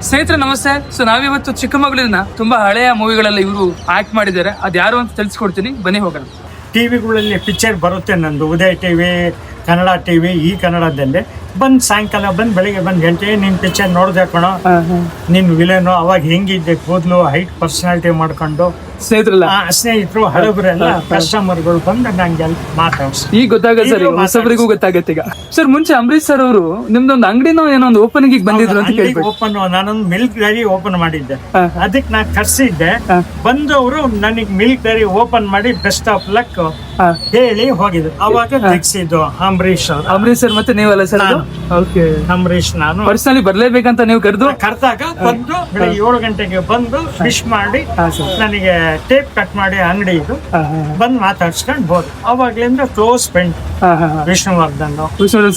ಸ್ನೇಹಿತರೆ ನಮಸ್ತೆ. ಸೊ ನಾವಿವತ್ತು ಚಿಕ್ಕಮಗಳೂರಿನ ತುಂಬಾ ಹಳೆಯ ಮೂವಿಗಳಲ್ಲಿ ಇವರು ಆಕ್ಟ್ ಮಾಡಿದ್ದಾರೆ. ಅದು ಯಾರು ಅಂತ ತಿಳಿಸ್ಕೊಡ್ತೀನಿ, ಬನ್ನಿ ಹೋಗೋಣ. ಟಿವಿಗಳಲ್ಲಿ ಪಿಕ್ಚರ್ ಬರುತ್ತೆ ನಂದು, ಉದಯ ಟಿವಿ, ಕನ್ನಡ ಟಿವಿ, ಈ ಕನ್ನಡದಲ್ಲಿ ಬಂದು ಸಾಯಂಕಾಲ ಬಂದು ಬೆಳಿಗ್ಗೆ ಬಂದು ಗಂಟೆ ನಿನ್ ಪಿಕ್ಚರ್ ನೋಡ್ದೆ ಕಣೋ, ನಿನ್ ವಿಲನು ಅವಾಗ ಹೆಂಗಿದ್ದೆ, ಕೂದಲು ಹೈಟ್ ಪರ್ಸನಾಲಿಟಿ ಮಾಡ್ಕೊಂಡು ಸ್ನೇಹಿತರು ಹಳಬರೆಲ್ಲ ಕಸ್ಟಮರ್ಗಳು ಬಂದು ನಂಗೆ ಮಾತಾಡ್ಸಿ ಈಗ ಗೊತ್ತಾಗತ್ತೆ ಸರ್, ಹೊಸಬರಿಗೂ ಗೊತ್ತಾಗತ್ತೆ ಈಗ. ಸರ್ ಮುಂಚೆ ಅಂಬರೀಶ್ ಸರ್ ಅವರು ನಿಮ್ದೊಂದು ಅಂಗಡಿನೋ ಏನೋ ಒಂದು ಓಪನಿಂಗ್ ಬಂದಿದ್ರು ಅಂತ ಕೇಳ್ಬಿಟ್ಟು ಓಪನ್, ನಾನೊಂದು ಮಿಲ್ಕ್ ಡೈರಿ ಓಪನ್ ಮಾಡಿದ್ದೆ. ಅದಕ್ಕೆ ನಾನು ಕರ್ಸಿದ್ದೆ, ಬಂದು ಅವರು ನನಗೆ ಮಿಲ್ಕ್ ಡೈರಿ ಓಪನ್ ಮಾಡಿ ಬೆಸ್ಟ್ ಆಫ್ ಲಕ್ ಹೇಳಿ ಹೋಗಿದ್ರು. ಅವಾಗ ತೆಗ್ಸಿದ್ದು ಅಂಬರೀಶ್ ಸರ್. ಮತ್ತೆ ನೀವಲ್ಲ ಸರ್? ಅಂಬರೀಶ್ ನಾನು ಪರ್ಸನಲಿ ಬರ್ಲೇಬೇಕಂತ ನೀವು ಕರೆದಾಗ ಬಂದು ಬೆಳಿಗ್ಗೆ 7 ಗಂಟೆಗೆ ಬಂದು ವಿಶ್ ಮಾಡಿ ನನಗೆ ಟೇಪ್ ಕಟ್ ಮಾಡಿ ಅಂಗಡಿ ಇದು ಬಂದು ಮಾತಾಡ್ಸ್ಕೊಂಡು ಹೋದ್ರು. ಅವಾಗ್ಲಿಂದ ಕ್ಲೋಸ್ ಫ್ರೆಂಡ್ ವಿಷ್ಣುವರ್ಧನ್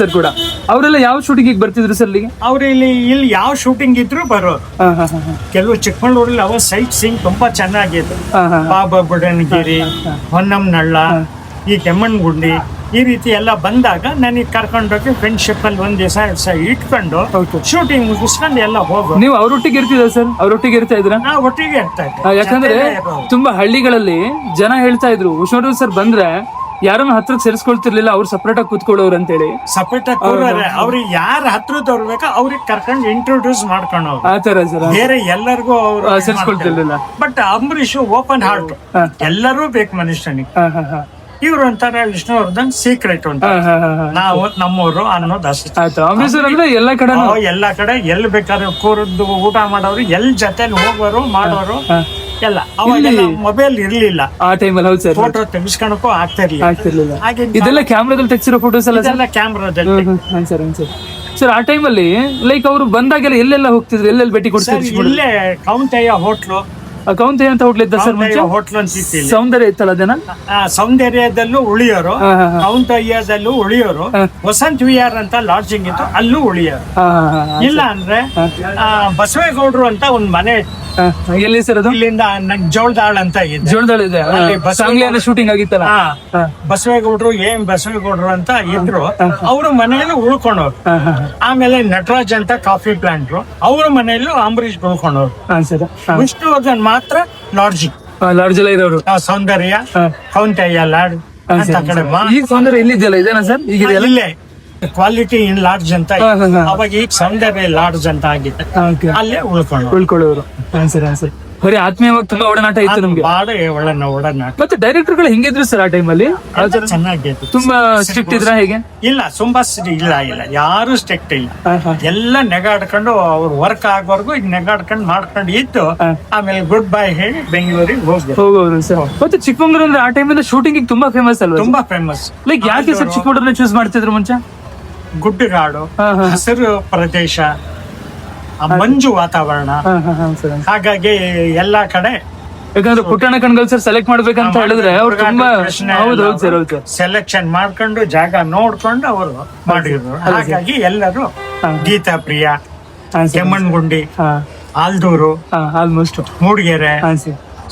ಸರ್ ಕೂಡ. ಅವರೆಲ್ಲ ಯಾವ ಶೂಟಿಂಗ್ ಬರ್ತಿದ್ರು ಸರ್ ಇಲ್ಲಿಗೆ? ಅವ್ರು ಇಲ್ಲಿ ಯಾವ ಶೂಟಿಂಗ್ ಇದ್ರು ಬರೋರು. ಕೆಲವು ಚಿಕ್ಕಮಗಳೂರಲ್ಲಿ ಅವ ಸೈಟ್ ಸೀಯಿಂಗ್ ತುಂಬಾ ಚೆನ್ನಾಗಿತ್ತು. ಬಾಬಾ ಬುಡನಗಿರಿ, ಹೊನ್ನಂನಳ್ಳ, ಈ ಕೆಮ್ಮಣ್ಣಗುಂಡಿ, ಈ ರೀತಿ ಎಲ್ಲ ಬಂದಾಗ ನನಗೆ ಕರ್ಕೊಂಡೋಗಿ ಫ್ರೆಂಡ್ಶಿಪ್ ಅಲ್ಲಿ ಒಂದ್ ದಿವಸ ಇಟ್ಕೊಂಡು ಶೂಟಿಂಗ್ ಮುಗಿಸ್ಕೊಂಡು ಎಲ್ಲ ಹೋಗೋ. ನೀವು ಅವ್ರೊಟ್ಟಿಗೆ ಇರ್ತಿದ್ರ ಸರ್? ಅವ್ರೊಟ್ಟಿಗೆ ಇರ್ತಾ ಇದ್ರ? ನಾವು ಒಟ್ಟಿಗೆ ಇರ್ತಾ ಇದ್ದೆ. ಯಾಕಂದ್ರೆ ತುಂಬಾ ಹಳ್ಳಿಗಳಲ್ಲಿ ಜನ ಹೇಳ್ತಾ ಇದ್ರು ವಿಷ್ಣುವರ್ಧನ್ ಸರ್ ಬಂದ್ರೆ ಯಾರನ್ನ ಹತ್ರಕ್ಕೆ ಸೇರಿಸ್ಕೊಳ್ತಿರ್ಲಿಲ್ಲ, ಅವ್ರು ಸಪರೇಟ್ ಆಗಿ ಕೂತ್ಕೊಳ್ಳೋರು ಅಂತ ಹೇಳಿ. ಸಪರೇಟ್ ಆಗಿ ಅವ್ರಿಗೆ ಯಾರ ಹತ್ರದವ್ರು ಬೇಕಾ ಅವ್ರಿಗೆ ಕರ್ಕೊಂಡು ಇಂಟ್ರೊಡ್ಯೂಸ್ ಮಾಡ್ಕೊಂಡು ಆತರ ಸರ್, ಬೇರೆ ಎಲ್ಲರಿಗೂ ಅವ್ರು ಸೇರಿಸ್ಕೊಳ್ತಿರ್ಲಿಲ್ಲ. ಬಟ್ ಅಂಬರೀಷ್ ಓಪನ್ ಹಾರ್ಟ್, ಎಲ್ಲರೂ ಬೇಕು ಮನುಷ್ಯನಿಗೆ. ಇವ್ರು ಒಂಥರ ವಿಷ್ಣುವರ್ಧನ್ ಸೀಕ್ರೆಟ್ ಅಂತ, ನಾವು ನಮ್ಮೂರು ಅನ್ನೋದು ಅಷ್ಟೇ. ಅಂಬರೀಶ್ ಅಂದ್ರೆ ಎಲ್ಲಾ ಕಡೆ ಎಲ್ಲಿ ಬೇಕಾದ್ರೆ ಕೂರದ್ದು ಊಟ ಮಾಡೋರು, ಎಲ್ಲಿ ಜೊತೆಲಿ ಹೋಗೋರು ಮಾಡೋರು ಎಲ್ಲ. ಅವಾಗೆಲ್ಲ ಮೊಬೈಲ್ ಇರ್ಲಿಲ್ಲ ಆ ಟೈಮಲ್ಲಿ. ಹೌದು ಸರ್, ಫೋಟೋ ತೆಗಿಸ್ಕೊಳಕ್ಕೂ ಆಗ್ತಿರ್ಲಿಲ್ಲ. ಇದೆಲ್ಲ ಕ್ಯಾಮ್ರಾದಲ್ಲಿ ತೆಗ್ಸಿರೋ ಫೋಟೋಸ್ ಎಲ್ಲ ಕ್ಯಾಮ್ರಾದಲ್ಲಿ. ಸರ್ ಆ ಟೈಮಲ್ಲಿ ಲೈಕ್ ಅವರು ಬಂದಾಗೆಲ್ಲ ಎಲ್ಲೆಲ್ಲ ಹೋಗ್ತಿದ್ರು, ಎಲ್ಲೆಲ್ಲಿ ಭೇಟಿ ಕೊಡ್ತಿದ್ರು? ಇಲ್ಲೇ ಕೌಂತಯ್ಯ ಹೋಟ್ಲು, ಕೌಂತಯ್ಯ ಅಂತ ಹೋಟ್ಲ್ ಇದ್ದ ಸರ್ ಮುಂಚೆ? ಹೋಟ್ಲು ಅಂತ ಸೌಂದರ್ಯ ಇತ್ತಲ್ಲ ಅದೇನ? ಸೌಂದರ್ಯದಲ್ಲೂ ಉಳಿಯೋರು, ಕೌಂತಯ್ಯದಲ್ಲೂ ಉಳಿಯೋರು, ವಸಂತ್ ವಿಹಾರ್ ಅಂತ ಲಾಡ್ಜಿಂಗ್ ಇತ್ತು, ಅಲ್ಲೂ ಉಳಿಯೋರು. ಇಲ್ಲ ಅಂದ್ರೆ ಬಸವೇಗೌಡರು ಅಂತ ಒಂದ್ ಮನೆ ಎಲ್ಲಿ ಸರ್ ಅದು? ಇಲ್ಲಿಂದ ಜೋಳದಾಳ್ ಅಂತ ಇದೆ. ಜೋಳದಾಳ್ ಇದೆ, ಶೂಟಿಂಗ್ ಆಗಿತ್ತಲ್ಲ. ಬಸವೇಗೌಡರು ಬಸವೇಗೌಡರು ಅಂತ ಇದ್ರು, ಅವ್ರ ಮನೆಯಲ್ಲೂ ಉಳ್ಕೊಂಡವ್ರು. ಆಮೇಲೆ ನಟರಾಜ್ ಅಂತ ಕಾಫಿ ಪ್ಲಾಂಟ್ರು, ಅವ್ರ ಮನೆಯಲ್ಲೂ ಅಂಬರೀಷ್ ಉಳ್ಕೊಂಡವ್ರು. ವಿಷ್ಣುವರ್ಧನ್ ಮಾತ್ರ ಲಾಡ್ಜಿಂಗ್ ಎಲ್ಲ ಇರೋರು. ಸೌಂದರ್ಯ, ಕೌಂತಯ್ಯ ಲಾಡ್ಜ್ ಅಂತ ಕಡೆ. ಈಗ ಸೌಂದರ್ಯ ಎಲ್ಲಿದೆಯಲ್ಲ ಇದೇನಾ ಸರ್? ಈಗ ಇಲ್ಲೇ ಕ್ವಾಲಿಟಿ ಇನ್ ಲಾಡ್ಜ್ ಅಂತ, ಅವಾಗ ಈಗ ಸೌಂದರ್ಯ ಲಾಡ್ಜ್ ಅಂತ ಆಗಿದೆ, ಅಲ್ಲೇ ಉಳ್ಕೊಳ್ಳೋರು. ಬರೀ ಆತ್ಮೀಯವಾಗಿ ತುಂಬಾ ಒಡನಾಟ ಇತ್ತು ನಮ್ಗೆ, ಒಡನಾಟ. ಮತ್ತೆ ಡೈರೆಕ್ಟರ್ಗಳು ಹೆಂಗಿದ್ರು ಸರ್ ಆ ಟೈಮಲ್ಲಿ? ಚೆನ್ನಾಗಿತ್ತು. ತುಂಬಾ ಸ್ಟ್ರಿಕ್ಟ್ ಇದ್ರ ಹೇಗೆ? ಇಲ್ಲ, ತುಂಬಾ ಇಲ್ಲ, ಯಾರು ಸ್ಟ್ರಿಕ್ಟ್ ಇಲ್ಲ. ಎಲ್ಲ ನೆಗಾಡ್ಕೊಂಡು ಅವ್ರ ವರ್ಕ್ ಆಗೋವರೆಗೂ ಈಗ ನೆಗಾಡ್ಕೊಂಡು ಮಾಡ್ಕೊಂಡು ಇದ್ದು, ಆಮೇಲೆ ಗುಡ್ ಬೈ ಹೇಳಿ ಬೆಂಗಳೂರಿಗೆ ಹೋಗೋರು ಸರ್. ಮತ್ತೆ ಚಿಕ್ಕಮಗಳೂರು ಅಂದ್ರೆ ಆ ಟೈಮಲ್ಲಿ ಶೂಟಿಂಗ್ ತುಂಬಾ ಫೇಮಸ್ ಅಲ್ವಾ? ತುಂಬಾ ಫೇಮಸ್. ಲೈಕ್ ಯಾಕೆ ಸರ್ ಚಿಕ್ಕಮಗಳೂರನ್ನ ಚೂಸ್ ಮಾಡ್ತಿದ್ರು ಮುಂಚೆ? ಗುಡ್ಡಗಾಡು, ಹಸಿರು ಪ್ರದೇಶ, ಮಂಜು ವಾತಾವರಣ, ಹಾಗಾಗಿ ಎಲ್ಲಾ ಕಡೆ. ಯಾಕಂದ್ರೆ ಪುಟ್ಟಣ ಕಣ್ಗಲ್ ಸರ್ ಸೆಲೆಕ್ಟ್ ಮಾಡ್ಬೇಕಂತ ಹೇಳಿದ್ರೆ ಅವ್ರು ತುಂಬಾ ಸೆಲೆಕ್ಷನ್ ಮಾಡ್ಕೊಂಡು ಜಾಗ ನೋಡ್ಕೊಂಡು ಅವರು ಮಾಡಿದ್ರು. ಹಾಗಾಗಿ ಎಲ್ಲರೂ ಗೀತಾ ಪ್ರಿಯ, ಕೆಮ್ಮಣ್ಣಗುಂಡಿ, ಆಲ್ದೂರು, ಆಲ್ಮೋಸ್ಟ್ ಮೂಡಿಗೆರೆ,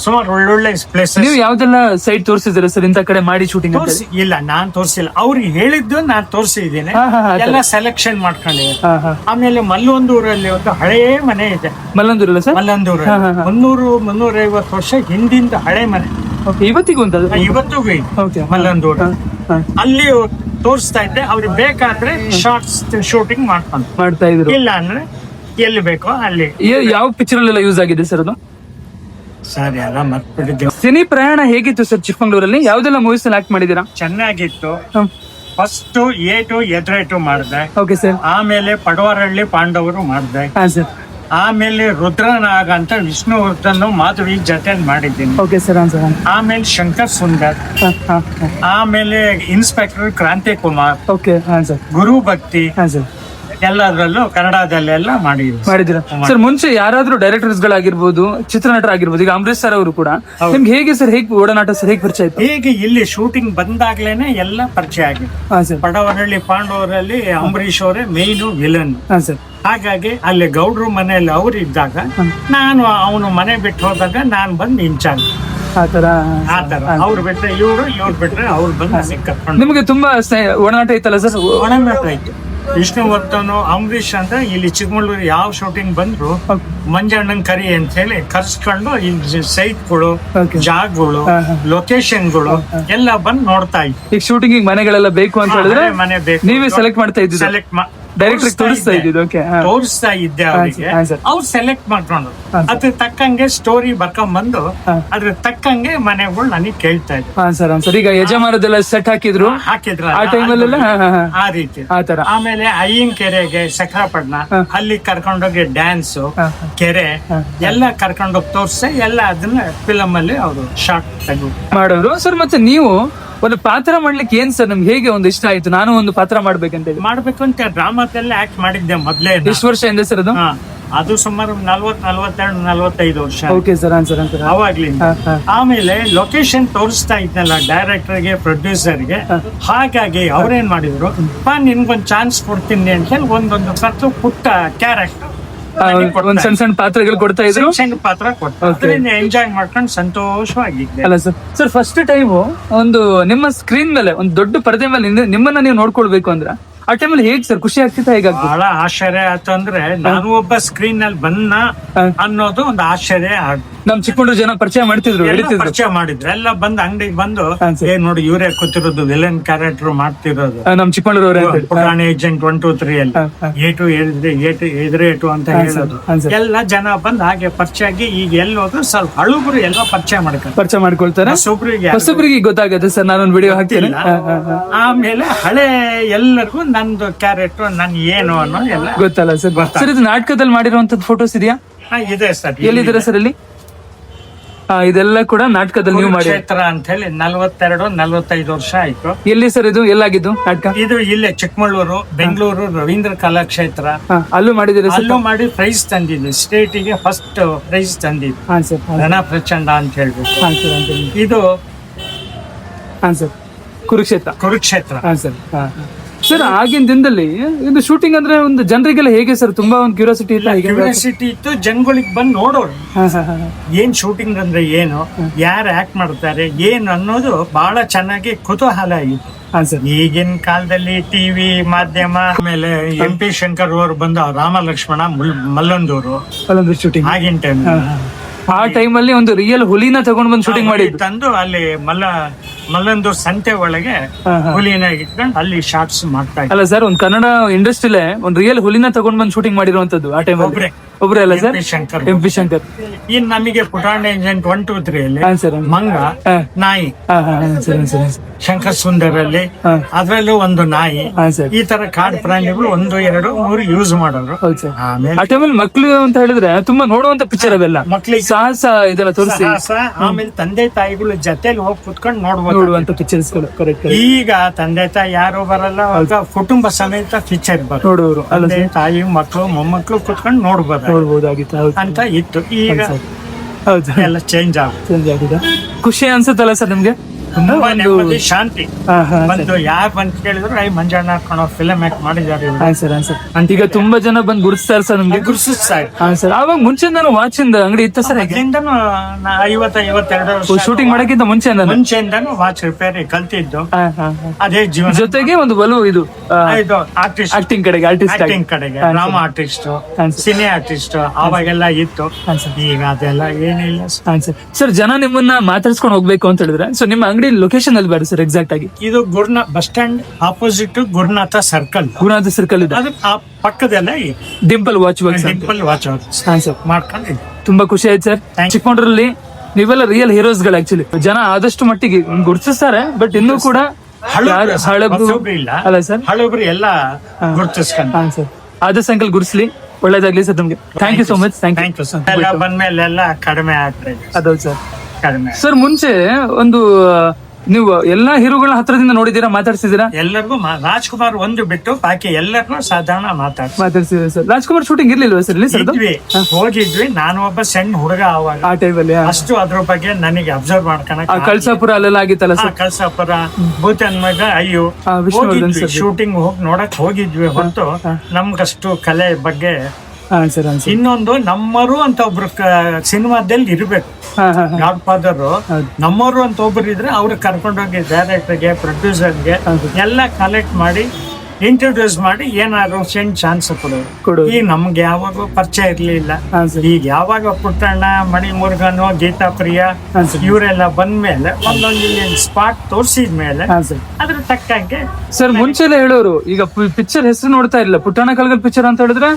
ಸುಮಾರು ಒಳ್ಳೊಳ್ಳೆ ಪ್ಲೇಸ್. ನೀವು ಯಾವ್ದೆಲ್ಲ ಸೈಟ್ ತೋರಿಸಿದ್ರೆ ಸರ್ ಇಂತ ಕಡೆ ಮಾಡಿ ಶೂಟಿಂಗ್? ಇಲ್ಲ, ನಾನ್ ತೋರಿಸಿಲ್ಲ, ಅವ್ರಿಗೆ ಹೇಳಿದ್ದು ನಾನ್ ತೋರಿಸಿದ್ದೀನಿ, ಎಲ್ಲ ಸೆಲೆಕ್ಷನ್ ಮಾಡ್ಕೊಂಡಿದ್ದೀನಿ. ಆಮೇಲೆ ಮಲ್ಲೊಂದೂರಲ್ಲಿ ಒಂದು ಹಳೇ ಮನೆ ಇದೆ. ಮಲ್ಲೊಂದೂರಲ್ಲ ಸರ್? ಮಲ್ಲೊಂದೂರು 300-350 ವರ್ಷ ಹಿಂದಿಂದ ಹಳೆ ಮನೆ, ಇವತ್ತಿಗೂ ಅಂತ ಇವತ್ತಿಗೂ ಮಲ್ಲೊಂದೂರು. ಅಲ್ಲಿ ತೋರಿಸ್ತಾ ಇದ್ದೆ, ಅವ್ರಿಗೆ ಬೇಕಾದ್ರೆ ಶಾರ್ಟ್ಸ್ ಶೂಟಿಂಗ್ ಮಾಡ್ತಾ ಇದ್ರು. ಇಲ್ಲ ಅಂದ್ರೆ ಎಲ್ಲಿ ಬೇಕೋ ಅಲ್ಲಿ. ಯಾವ ಪಿಕ್ಚರ್ ಅಲ್ಲೆಲ್ಲ ಯೂಸ್ ಆಗಿದೆ ಸರ್ ಅದು? ಸರಿ, ಎಲ್ಲ ಮರ್ತ್ಬಿಟ್ಟಿದ್ದೆ. ಸಿನಿ ಪ್ರಯಾಣ ಹೇಗಿತ್ತು ಸರ್ ಚಿಕ್ಕಮಗಳೂರಲ್ಲಿ? ಯಾವ್ದೆಲ್ಲ ಮೂವೀಸ್ ಆಕ್ಟ್ ಮಾಡಿದೀರಾ? ಚೆನ್ನಾಗಿತ್ತು. ಫಸ್ಟ್ ಏಟು ಎದುರೇಟು ಮಾಡಿದೆ. Okay sir. ಆಮೇಲೆ ಪಡವರಹಳ್ಳಿ ಪಾಂಡವರು ಮಾಡಿದೆ. ಆಮೇಲೆ ರುದ್ರನಾಗ ಅಂತ ವಿಷ್ಣುವರ್ಧನ್ ಮಾಧವಿ ಜೊತೆ ಮಾಡಿದ್ದೀನಿ. Okay sir. ಆಮೇಲೆ ಶಂಕರ್ ಸುಂದರ್, ಆಮೇಲೆ ಇನ್ಸ್ಪೆಕ್ಟರ್ ಕ್ರಾಂತಿ ಕುಮಾರ್, ಓಕೆ ಗುರು ಭಕ್ತಿ, ಎಲ್ಲದರಲ್ಲೂ ಕನ್ನಡದಲ್ಲೆಲ್ಲ ಮಾಡಿದ್ರು ಸರ್. ಮುಂಚೆ ಯಾರಾದ್ರೂ ಡೈರೆಕ್ಟರ್ಸ್ ಗಳಾಗಿರ್ಬೋದು, ಚಿತ್ರನಟರಾಗಿರ್ಬೋದು, ಈಗ ಅಂಬರೀಶ್ ಸರ್ ಅವರು ಕೂಡ ನಿಮ್ಗೆ ಹೇಗೆ ಸರ್, ಹೇಗೆ ಒಡನಾಟ ಸರ್, ಹೇಗೆ ಪರಿಚಯ ಆಯ್ತು? ಹೇಗೆ ಇಲ್ಲಿ ಶೂಟಿಂಗ್ ಬಂದಾಗ್ಲೇನೆ ಎಲ್ಲ ಪರಿಚಯ ಆಗಿದೆ. ಪಡವರಹಳ್ಳಿ ಪಾಂಡವರಲ್ಲಿ ಅಂಬರೀಶ್ ಅವರೇ ಮೇಯ್ನು ವಿಲನ್. ಹಾಗಾಗಿ ಅಲ್ಲಿ ಗೌಡ್ರು ಮನೆಯಲ್ಲಿ ಅವ್ರು ಇದ್ದಾಗ ನಾನು ಅವನು ಮನೆ ಬಿಟ್ಟು ಹೋದಾಗ ನಾನು ಬಂದು ಇನ್ಚಾರ್ಜ್. ಆತರ ಅವ್ರು ಬಿಟ್ರೆ ಇವ್ರು ಬಿಟ್ರೆ ಅವ್ರು ಬಂದು ಕರ್ಕೊಂಡು. ನಿಮ್ಗೆ ತುಂಬಾ ಒಡನಾಟ ಇತ್ತಲ್ಲ ಸರ್? ಒಡನಾಟ ಆಯ್ತು. ವಿಷ್ಣುವರ್ಧನ್, ಅಂಬರೀಷ್ ಅಂತ ಇಲ್ಲಿ ಚಿಕ್ಕಮಗಳೂರು ಯಾವ ಶೂಟಿಂಗ್ ಬಂದ್ರು ಮಂಜಣ್ಣನ್ ಕರಿ ಅಂತ ಹೇಳಿ ಕರ್ಸ್ಕೊಂಡು ಇಲ್ಲಿ ಸೈಟ್ಗಳು, Okay. ಜಾಗಗಳು, ಲೊಕೇಶನ್ಗಳು ಎಲ್ಲ ಬಂದು ನೋಡ್ತಾ ಇದ್ವಿ. ಈಗ ಶೂಟಿಂಗ್ ಮನೆಗಳೆಲ್ಲ ಬೇಕು ಅಂತ ಹೇಳಿದ್ರೆ ಮನೆ ಬೇಕು, ನೀವೇ ಸೆಲೆಕ್ಟ್ ಮಾಡ್ತಾ ಇದ್ದಿದ್ದು, ಸೆಲೆಕ್ಟ್ ಡೈರೆಕ್ಟ್ ತೋರಿಸ್ತಾ ಇದ್ದಿದ್ದು. ಓಕೆ, ತೋರಿಸ್ತಾ ಇದ್ದೆ ಅವರಿಗೆ, ಹಾ, ಸರ್. ಅವ್ರು ಸೆಲೆಕ್ಟ್ ಮಾಡ್ಕೊಂಡು ಅದ್ರ ತಕ್ಕಂಗೆ ಸ್ಟೋರಿ ಬರ್ಕೊಂಡ್ ಬಂದು ಅದ್ರ ತಕ್ಕಂಗೆ ಮನೆಗಳು ನನಗೆ ಕೇಳ್ತಾ ಇದ್ರು. ಹಾ ಸರ್, ಸರ್. ಈಗ ಯಜಮಾನದೆಲ್ಲ ಸೆಟ್ ಹಾಕಿದ್ರು ಹಾಕಿದ್ರ ಆ ಟೈಮಲ್ಲೆಲ್ಲ ಆ ರೀತಿ. ಆ ತರ. ಆಮೇಲೆ ಅಯ್ಯನ್ ಕೆರೆಗೆ ಸಕ್ರಾಪಟ್ಟಣ ಅಲ್ಲಿ ಕರ್ಕೊಂಡೋಗಿ ಡ್ಯಾನ್ಸ್, ಕೆರೆ ಎಲ್ಲ ಕರ್ಕೊಂಡೋಗಿ ತೋರ್ಸಿ ಎಲ್ಲ ಅದನ್ನ ಫಿಲಮ್ ಅಲ್ಲಿ ಅವರು ಶಾರ್ಟ್ ತೆಗೆದು ಮಾಡೋರು ಸರ್. ಮತ್ತೆ ನೀವು ಒಂದು ಪಾತ್ರ ಮಾಡ್ಲಿಕ್ಕೆ ಏನ್ ಸರ್ ನಮ್ಗೆ ಹೇಗೆ ಒಂದು ಇಷ್ಟ ಆಯ್ತು, ನಾನು ಒಂದು ಪಾತ್ರ ಮಾಡ್ಬೇಕಂತ ಹೇಳಿ? ಮಾಡ್ಬೇಕು ಅಂತ ಡ್ರಾಮಾದಲ್ಲಿ ಆಕ್ಟ್ ಮಾಡಿದ್ದೆ ಮೊದ್ಲೇ. ಎಷ್ಟು ವರ್ಷ ಹಿಂದೆ ಸರ್ ಅದು? ಅದು ಸುಮಾರು 40-45 ವರ್ಷ. Okay sir, answer answer. ಅವಾಗ್ಲಿಂದ ಆಮೇಲೆ ಲೊಕೇಶನ್ ತೋರಿಸ್ತಾ ಇದ್ನಲ್ಲ ಡೈರೆಕ್ಟರ್ಗೆ, ಪ್ರೊಡ್ಯೂಸರ್ಗೆ, ಹಾಗಾಗಿ ಅವ್ರೇನ್ ಮಾಡಿದ್ರು, ನಿನ್ಗೊಂದ್ ಚಾನ್ಸ್ ಕೊಡ್ತೀನಿ ಅಂತ ಹೇಳಿ ಒಂದೊಂದು ಖರ್ಚು ಪುಟ್ಟ ಕ್ಯಾರೆಕ್ಟರ್ ಒಂದ್ ಸಣ್ಣ ಸಣ್ಣ ಪಾತ್ರಗಳು ಕೊಡ್ತಾ ಇದ್ರು. ಸಣ್ಣ ಪಾತ್ರ ಕೊಟ್ಟು ಎಂಜಾಯ್ ಮಾಡ್ಕೊಂಡು ಸಂತೋಷವಾಗಿದ್ದೆ. ಅಲ್ಲ ಸರ್, ಸರ್ ಫಸ್ಟ್ ಟೈಮ್ ಒಂದು ನಿಮ್ಮ ಸ್ಕ್ರೀನ್ ಮೇಲೆ ಒಂದು ದೊಡ್ಡ ಪರದೆ ಮೇಲೆ ನಿಮ್ಮನ್ನ ನೀವು ನೋಡ್ಕೊಳ್ಬೇಕು ಅಂದ್ರೆ ಆ ಟೈಮಲ್ಲಿ ಹೇಗ್ ಸರ್ ಖುಷಿ ಆಗ್ತಿತ್ತ? ಹೇಗಾಗ್ತದೆ? ಬಹಳ ಆಶ್ಚರ್ಯ ಆಯ್ತು. ಅಂದ್ರೆ ನಾನು ಒಬ್ಬ ಸ್ಕ್ರೀನ್ ನಲ್ಲಿ ಬಂದ ಅನ್ನೋದು ಒಂದು ಆಶ್ಚರ್ಯ ಆಗ್ತದೆ. ನಮ್ ಚಿಕ್ಕಮಗಳೂರು ಜನ ಪರಿಚಯ ಮಾಡ್ತಿದ್ರು, ಹಿಡಿತಿದ್ರು. ಪರಿಚಯ ಮಾಡಿದ್ರು, ಎಲ್ಲ ಬಂದು ಅಂಗಡಿಗೆ ಬಂದು ನೋಡಿ ಇವ್ರೇ ಕೂತಿರೋದು, ವಿಲನ್ ಕ್ಯಾರೆಕ್ಟರ್ ಮಾಡ್ತಿರೋದು ನಮ್ ಚಿಕ್ಕಮಗಳೂರು ಪುರಾಣ ಏಜೆಂಟ್ 1, 2, 3 ಅಲ್ಲಿ ಏಟು ಅಂತ ಹೇಳೋದು. ಎಲ್ಲ ಜನ ಬಂದು ಹಾಗೆ ಪರಿಚಯ ಆಗಿ ಈಗ ಎಲ್ಲೋದ್ರು ಸ್ವಲ್ಪ ಹಳುಬ್ರು ಎಲ್ಲ ಪರಿಚಯ ಮಾಡ್ಕೊಳ್ತಾರೆ. ಹೊಸಬ್ರಿಗೆ ಗೊತ್ತಾಗುತ್ತೆ ಸರ್, ನಾನೊಂದು ವಿಡಿಯೋ ಹಾಕ್ತೀನಿ. ಆಮೇಲೆ ಹಳೆ ಎಲ್ಲರಿಗೂ ನಂದು ಕ್ಯಾರೆಕ್ಟರ್ ನನ್ ಏನು ಅನ್ನೋ ಎಲ್ಲ ಗೊತ್ತಲ್ಲ ಸರ್. ಸರ್ ಇದು ನಾಟಕದಲ್ಲಿ ಮಾಡಿರುವಂತದ್ದು ಫೋಟೋಸ್ ಇದೆಯಾ? ಇದೆ ಸರ್. ಎಲ್ಲಿದ್ದೀರಾ ಸರ್ ಇಲ್ಲಿ? ಇದೆಲ್ಲ ಕೂಡ ನಾಟಕದಲ್ಲಿ ನೀವು ಮಾಡಿ ಕ್ಷೇತ್ರ ಅಂತ ಹೇಳಿ 42-45 ವರ್ಷ ಆಯ್ತು. ಎಲ್ಲಿ ಸರ್ ಇದು? ಎಲ್ಲಾಗಿದ್ದು ನಾಟಕ? ಇದು ಇಲ್ಲೇ ಚಿಕ್ಕಮಗಳೂರು, ಬೆಂಗಳೂರು ರವೀಂದ್ರ ಕಲಾಕ್ಷೇತ್ರ. ಅಲ್ಲೂ ಮಾಡಿದಿರಿ? ಅಲ್ಲೂ ಮಾಡಿ ಪ್ರೈಸ್ ತಂದಿದ್ದೆ, ಸ್ಟೇಟಿಗೆ ಫಸ್ಟ್ ಪ್ರೈಸ್ ತಂದಿದ್ದೆ, ರಣ ಪ್ರಚಂಡ ಅಂತ ಹೇಳ್ಬೇಕು. ಇದು ಸರ್ ಕುರುಕ್ಷೇತ್ರ. ಸರ್ ಆಗಿನ ದಿನದಲ್ಲಿ ಇದು ಶೂಟಿಂಗ್ ಅಂದ್ರೆ ಒಂದು ಜನರಿಗೆಲ್ಲ ಹೇಗೆ ಸರ್ ತುಂಬಾ ಒಂದು ಕ್ಯೂರಿಯಾಸಿಟಿ ಇತ್ತು, ಜನಗಳಿಗೆ ಬಂದು ನೋಡೋರು ಏನ್ ಶೂಟಿಂಗ್ ಅಂದ್ರೆ ಏನು, ಯಾರು ಆಕ್ಟ್ ಮಾಡ್ತಾರೆ ಏನು ಅನ್ನೋದು ಬಹಳ ಚೆನ್ನಾಗಿ ಕುತೂಹಲ ಆಗಿತ್ತು. ಈಗಿನ ಕಾಲದಲ್ಲಿ ಟಿವಿ ಮಾಧ್ಯಮ, ಆಮೇಲೆ MP ಶಂಕರ್ ಅವರು ಬಂದು ರಾಮ ಲಕ್ಷ್ಮಣ ಮಲ್ಲಂದೂರು ಶೂಟಿಂಗ್ ಆಗಿನ ಟೈಮ್, ಆ ಟೈಮಲ್ಲಿ ಒಂದು ರಿಯಲ್ ಹುಲಿನ ತಗೊಂಡ್ ಬಂದು ಶೂಟಿಂಗ್ ಮಾಡಿ ತಂದು ಅಲ್ಲಿ ಮಲ್ಲಂದೂರ್ ಸಂತೆ ಒಳಗೆ ಹುಲಿನ ಇಟ್ಕೊಂಡು ಅಲ್ಲಿ ಶಾರ್ಟ್ಸ್ ಮಾಡ್ತಾ ಇದ್ರು. ಅಲ್ಲ ಸರ್, ಒಂದು ಕನ್ನಡ ಇಂಡಸ್ಟ್ರಿಲೇ ಒಂದು ರಿಯಲ್ ಹುಲಿನ ತಗೊಂಡ್ ಬಂದು ಶೂಟಿಂಗ್ ಮಾಡಿರುವಂತದ್ದು ಆ ಟೈಮ್ ಒಬ್ರೇ ಅಲ್ಲ ಸರ್? MP ಶಂಕರ್. ಇನ್ ನಮಗೆ ಪುಟಾಣ ಏಜೆಂಟ್ 1, 2, 3 ಅಲ್ಲಿ ಮಂಗ, ನಾಯಿ, ಶಂಕರ್ ಸುಂದರ್ ಅಲ್ಲಿ ಅದ್ರಲ್ಲೂ ಒಂದು ನಾಯಿ, ಈ ತರ ಕಾಡು ಪ್ರಾಣಿಗಳು 1, 2, 3 ಯೂಸ್ ಮಾಡೋರು. ಆ ಟೈಮಲ್ಲಿ ಮಕ್ಳು ಅಂತ ಹೇಳಿದ್ರೆ ತುಂಬಾ ನೋಡುವಂತ ಪಿಕ್ಚರ್ ಅವೆಲ್ಲ, ಮಕ್ಳಿಗೆ ಸಾಹಸ ಇದೆಲ್ಲ ತೋರಿಸಿ. ಆಮೇಲೆ ತಂದೆ ತಾಯಿಗಳು ಜೊತೆಲಿ ಹೋಗಿ ಕುತ್ಕೊಂಡು ನೋಡುವಂತ ಪಿಕ್ಚರ್ಸ್. ಈಗ ತಂದೆ ತಾಯಿ ಯಾರು ಬರಲ್ಲ, ಕುಟುಂಬ ಸಮೇತ ಪಿಕ್ಚರ್ ನೋಡುವರು, ತಂದೆ ತಾಯಿ ಮಕ್ಕಳು ಮೊಮ್ಮಕ್ಕಳು ಕುತ್ಕೊಂಡು ನೋಡ್ಬೋದಾಗಿತ್ತು ಅಂತ ಇತ್ತು. ಈಗ ಎಲ್ಲ ಚೇಂಜ್ ಆಗಿದೆ. ಖುಷಿ ಅನ್ಸುತ್ತಲ್ಲ ಸರ್ ನಿಮ್ಗೆ? ತುಂಬಾ ನೆಮ್ಮದಿ, ಶಾಂತಿ. ಬಂದು ಯಾರು ಬಂದು ಕೇಳಿದ್ರು ಮಂಜಣ್ಣ ಹಾಕೋಣ ಫಿಲಮ್ ಆಕ್ಟ್ ಮಾಡಿದ್ದಾರೆ ಈಗ ತುಂಬಾ ಜನ ಬಂದು ಗುರುತಿಸ್ತಾರೆ ಸರ್ ನಮ್ಗೆ. ಗುರುತಿಸ್ತಾರೆ. ಅವಾಗ ಮುಂಚೆ ನಾನು ವಾಚಿಂದ ಅಂಗಡಿ ಇತ್ತು ಸರ್. 50-52 ಶೂಟಿಂಗ್ ಮಾಡಕ್ಕಿಂತ ಮುಂಚೆಯಿಂದನೂ ವಾಚ್ ರಿಪೇರಿ ಕಲ್ತಿದ್ದು. ಅದೇ ಜೀವನ ಜೊತೆಗೆ ಒಂದು ಒಲವು ಇದು ಆಕ್ಟಿಂಗ್ ಕಡೆಗೆ, ಡ್ರಾಮಾ ಆರ್ಟಿಸ್ಟ್, ಸಿನಿ ಆರ್ಟಿಸ್ಟ್ ಅವಾಗೆಲ್ಲ ಇತ್ತು. ಈಗ ಅದೆಲ್ಲ ಏನಿಲ್ಲ ಸರ್. ಜನ ನಿಮ್ಮನ್ನ ಮಾತಾಡ್ಸ್ಕೊಂಡು ಹೋಗ್ಬೇಕು ಅಂತ ಹೇಳಿದ್ರೆ ಸೊ ನಿಮ್ಮ ಅಂಗಡಿ ಲೊಕೇಶನ್ ಅಲ್ಲಿ ಬೇರೆ ಸರ್ ಎಕ್ಸಾಕ್ಟ್ ಆಗಿ? ಇದು bus stand opposite Gurunath circle ಇದೆ. ಅದು ಪಕ್ಕದಲ್ಲೇ ಡಿಂಪಲ್ ವಾಚ್ ಮಾಡ್ಕೊಂಡು ತುಂಬಾ ಖುಷಿ ಆಯ್ತು ಸರ್. ಚಿಕ್ಕಮಗಳೂರಲ್ಲಿ ನೀವೆಲ್ಲ ರಿಯಲ್ ಹೀರೋಸ್ ಗಳು ಆಕ್ಚುಲಿ. ಜನ ಆದಷ್ಟು ಮಟ್ಟಿಗೆ ಗುರುತಿಸ್ತಾರೆ, ಬಟ್ ಇನ್ನೂ ಕೂಡ ಅಲ್ಲ ಸರ್, ಹಳಬ್ರು ಎಲ್ಲ ಗುರುತಿಸ್ಕೊಂಡು ಸರ್. ಆದಷ್ಟು ಅಂಕಲ್ ಗುರುಸ್ಲಿ, ಒಳ್ಳೇದಾಗ್ಲಿ ಸರ್ ನಿಮ್ಗೆ. Thank you so much. Thank you sir. ಬಂದ್ಮೇಲೆ ಎಲ್ಲ ಕಡಿಮೆ ಆಗ್ತದೆ. ಅದೌದು ಸರ್. ಸರ್ ಮುಂಚೆ ಒಂದು ನೀವು ಎಲ್ಲಾ ಹೀರೋಗಳ ಹತ್ರದಿಂದ ನೋಡಿದೀರಾ, ಮಾತಾಡ್ಸಿದೀರಾ? ಎಲ್ಲರಿಗೂ ರಾಜ್ಕುಮಾರ್ ಒಂದು ಬಿಟ್ಟು ಬಾಕಿ ಎಲ್ಲರಿಗೂ ಸಾಧಾರಣ ಮಾತಾಡ್ಸಿದ್ರೆ ಸರ್. ರಾಜ್ಕುಮಾರ್ ಶೂಟಿಂಗ್ ಇರ್ಲಿಲ್ವಾ ಸರ್ ಇಲ್ಲಿ? ಹೋಗಿದ್ವಿ, ನಾನು ಒಬ್ಬ ಸಣ್ಣ ಹುಡುಗ ಅವಾಗ. ಆ ಟೈಮಲ್ಲಿ ಅಷ್ಟು ಅದ್ರ ಬಗ್ಗೆ ನನಗೆ ಅಬ್ಸರ್ವ್ ಮಾಡ್ಕೊಳಕ್. ಕಳ್ಸಾಪುರ ಅಲ್ಲೆಲ್ಲ ಆಗಿತ್ತಲ್ಲ ಸರ್? ಕಳ್ಸಾಪುರ, ಭೂತನ್ ಮಗ, ಅಯ್ಯೋ ಶೂಟಿಂಗ್ ಹೋಗಿ ನೋಡಕ್ ಹೋಗಿದ್ವಿ ಹೊತ್ತು ನಮ್ಗಷ್ಟು ಕಲೆ ಬಗ್ಗೆ. ಇನ್ನೊಂದು ನಮ್ಮರು ಅಂತ ಒಬ್ರು ಸಿನಿಮಾದಲ್ಲಿ ಇರ್ಬೇಕು. ಗಾಡ್ ಫಾದರ್ ನಮ್ಮರು ಅಂತ ಒಬ್ರು ಇದ್ರೆ ಅವ್ರು ಕರ್ಕೊಂಡೋಗಿ ಡೈರೆಕ್ಟರ್ಗೆ, ಪ್ರೊಡ್ಯೂಸರ್ಗೆ ಎಲ್ಲ ಕಲೆಕ್ಟ್ ಮಾಡಿ ಇಂಟ್ರೊಡ್ಯೂಸ್ ಮಾಡಿ ಏನಾದ್ರು ಸೆಂಡ್ ಚಾನ್ಸ್ ಕೊಡೋರು. ಕೊಡೋರು. ಈಗ ನಮ್ಗೆ ಯಾವಾಗ ಪರಿಚಯ ಇರ್ಲಿಲ್ಲ. ಹಾ ಸರ್. ಈಗ ಯಾವಾಗ ಪುಟ್ಟಣ್ಣ, ಮಣಿಮುರುಗನು, ಗೀತಾ ಪ್ರಿಯ ಹಾ ಸರ್. ಇವರೆಲ್ಲ ಬಂದ್ಮೇಲೆ ಒಂದೊಂದು ಸ್ಪಾಟ್ ತೋರಿಸಿದ್ಮೇಲೆ ಹಾ ಸರ್. ಅದ್ರ ತಕ್ಕಂಗೆ ಸರ್ ಮುಂಚೆ ಎಲ್ಲ ಹೇಳೋರು, ಈಗ ಪಿಕ್ಚರ್ ಹೆಸರು ನೋಡ್ತಾ ಇಲ್ಲ, ಪುಟ್ಟಣ ಕಳಗಲ್ ಪಿಕ್ಚರ್ ಅಂತ ಹೇಳಿದ್ರೆ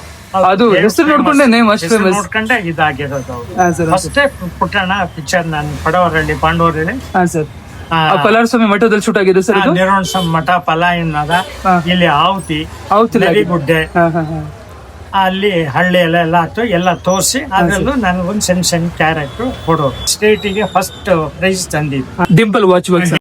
ಅದು ಹೆಸರು ನೋಡ್ಕೊಂಡೆ ನೇಮ್ ಅಷ್ಟು ಹೆಸರು ಫೇಮಸ್. ನೋಡ್ಕೊಂಡೆ ಇದಾಗಿರೋದು. ಹಾ ಸರ್. ಫಸ್ಟೇ ಪುಟ್ಟಣ್ಣ ಪಿಕ್ಚರ್ ನಾನು ಪಡವರಳ್ಳಿ ಪಾಂಡವರಳ್ಳಿ ಹಾ ಸರ್. ಪಲಾರಸ್ವಾಮಿ ಮಠದಲ್ಲಿ ಶೂಟ್ ಆಗಿದೆ ಸರ್ ಇದು. ನಿರ್ವಣಸಂ ಮಠ ಪಲಾಯನದ ಹಾ. ಇಲ್ಲಿ ಆವತಿ ಹೌತಿಲ್ಲ. ನರಿಗುಡ್ಡೆ ಹಾ ಹಾ ಹಾ. ಅಲ್ಲಿ ಹಳ್ಳಿ ಎಲ್ಲ ಆಯ್ತು ಎಲ್ಲ ತೋರಿಸಿ ಅದರಲ್ಲೂ ನನಗೊಂದು ಸಣ್ಣ ಕ್ಯಾರೆಕ್ಟರ್ ಕೊಡೋರು. ಸ್ಟೇಟಿಗೆ ಫಸ್ಟ್ ಪ್ರೈಸ್ ತಂದಿದ್ದು. ಡಿಂಪಲ್ ವಾಚ್